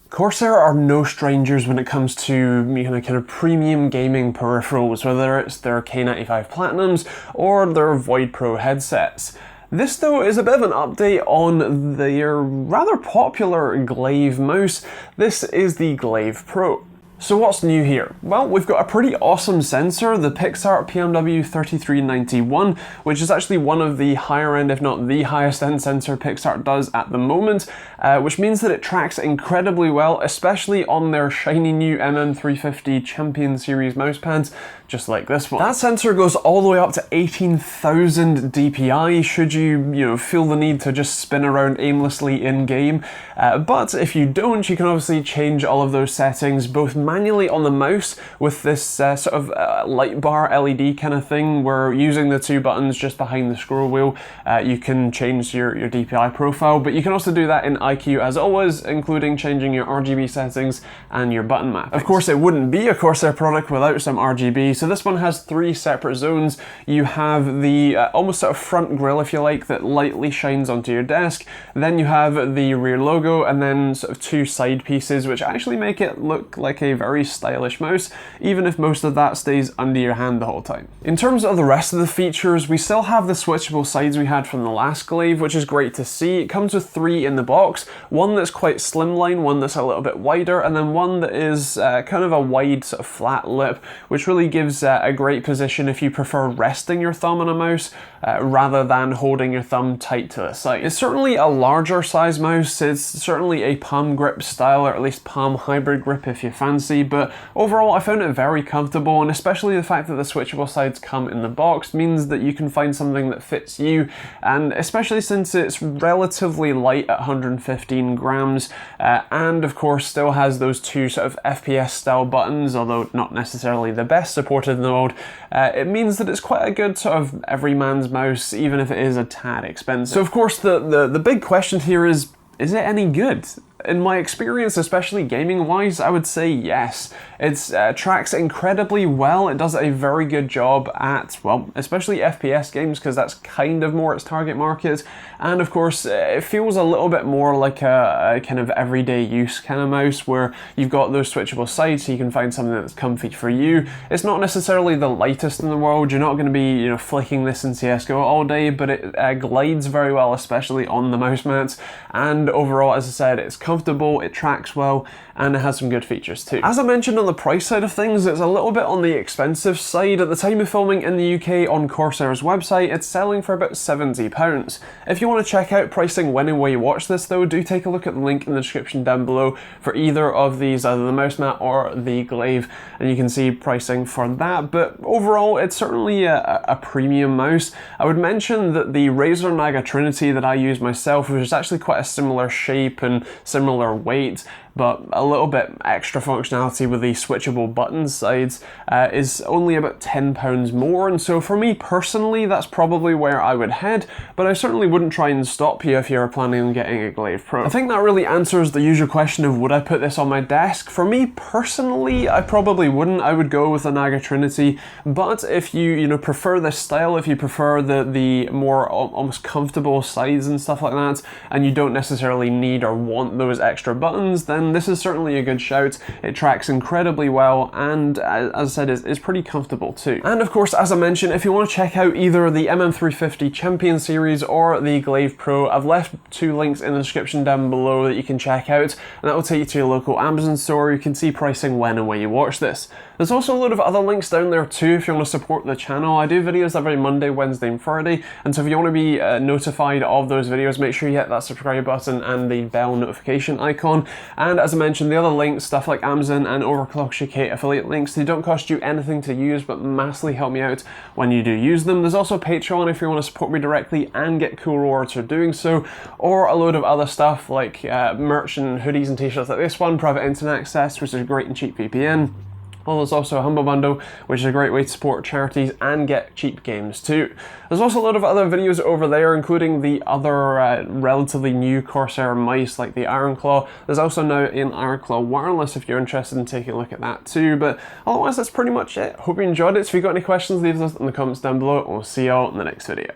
Corsair are no strangers when it comes to kind of premium gaming peripherals, whether it's their K95 Platinums or their Void Pro headsets. This though is a bit of an update on their rather popular Glaive mouse. This is the Glaive Pro. So what's new here? Well, we've got a pretty awesome sensor, the Pixart PMW3391, which is actually one of the higher end, if not the highest end sensor Pixart does at the moment, which means that it tracks incredibly well, especially on their shiny new MM350 Champion Series mousepads, just like this one. That sensor goes all the way up to 18,000 DPI should you feel the need to just spin around aimlessly in game. But if you don't, you can obviously change all of those settings both manually on the mouse with this sort of light bar LED kind of thing, where using the two buttons just behind the scroll wheel, you can change your DPI profile, but you can also do that in IQ as always, including changing your RGB settings and your button mappings. Of course, it wouldn't be a Corsair product without some RGB, so this one has three separate zones. You have the almost sort of front grille, if you like, that lightly shines onto your desk, then you have the rear logo, and then sort of two side pieces which actually make it look like a very stylish mouse, even if most of that stays under your hand the whole time. In terms of the rest of the features, we still have the switchable sides we had from the last Glaive, which is great to see. It comes with three in the box, one that's quite slimline, one that's a little bit wider, and then one that is kind of a wide sort of flat lip, which really gives a great position if you prefer resting your thumb on a mouse rather than holding your thumb tight to the side. It's certainly a larger size mouse, it's certainly a palm grip style, or at least palm hybrid grip if you fancy, but overall I found it very comfortable, and especially the fact that the switchable sides come in the box means that you can find something that fits you, and especially since it's relatively light at 115 grams, and of course still has those two sort of FPS style buttons, although not necessarily the best supported in the world, it means that it's quite a good sort of everyman's mouse, even if it is a tad expensive. So of course the big question here is it any good? In my experience, especially gaming-wise, I would say yes. It tracks incredibly well. It does a very good job at, well, especially FPS games, because that's kind of more its target market. And of course, it feels a little bit more like a kind of everyday use kind of mouse, where you've got those switchable sides so you can find something that's comfy for you. It's not necessarily the lightest in the world. You're not going to be, flicking this in CSGO all day, but it glides very well, especially on the mouse mats. And overall, as I said, it's comfortable, it tracks well, and it has some good features too. As I mentioned on the price side of things, it's a little bit on the expensive side. At the time of filming in the UK on Corsair's website, it's selling for about £70. If you want to check out pricing when and where you watch this though, do take a look at the link in the description down below for either of these, either the mouse mat or the Glaive, and you can see pricing for that. But overall, it's certainly a premium mouse. I would mention that the Razer Naga Trinity that I use myself, which is actually quite a similar shape and similar weight, but a little bit extra functionality with the switchable button sides, is only about £10 more, and so for me personally that's probably where I would head, but I certainly wouldn't try and stop you if you're planning on getting a Glaive Pro. I think that really answers the usual question of would I put this on my desk. For me personally, I probably wouldn't. I would go with the Naga Trinity, but if you prefer this style, if you prefer the more almost comfortable sides and stuff like that, and you don't necessarily need or want those extra buttons, then this is certainly a good shout. It tracks incredibly well, and as I said, is pretty comfortable too. And of course, as I mentioned, if you want to check out either the MM350 Champion Series or the Glaive Pro, I've left two links in the description down below that you can check out, and that will take you to your local Amazon store. You can see pricing when and where you watch this. There's also a load of other links down there too if you want to support the channel. I do videos every Monday, Wednesday and Friday, and so if you want to be notified of those videos, make sure you hit that subscribe button and the bell notification icon. And as I mentioned, the other links, stuff like Amazon and Overclock's UK affiliate links, they don't cost you anything to use, but massively help me out when you do use them. There's also Patreon if you want to support me directly and get cool rewards for doing so, or a load of other stuff like merch and hoodies and t-shirts like this one, private internet access, which is great and cheap VPN. Well, there's also a Humble Bundle, which is a great way to support charities and get cheap games too. There's also a lot of other videos over there, including the other relatively new Corsair mice like the Iron Claw. There's also now an Iron Claw wireless if you're interested in taking a look at that too. But otherwise, that's pretty much it. Hope you enjoyed it. So if you've got any questions, leave those in the comments down below, and we'll see you all in the next video.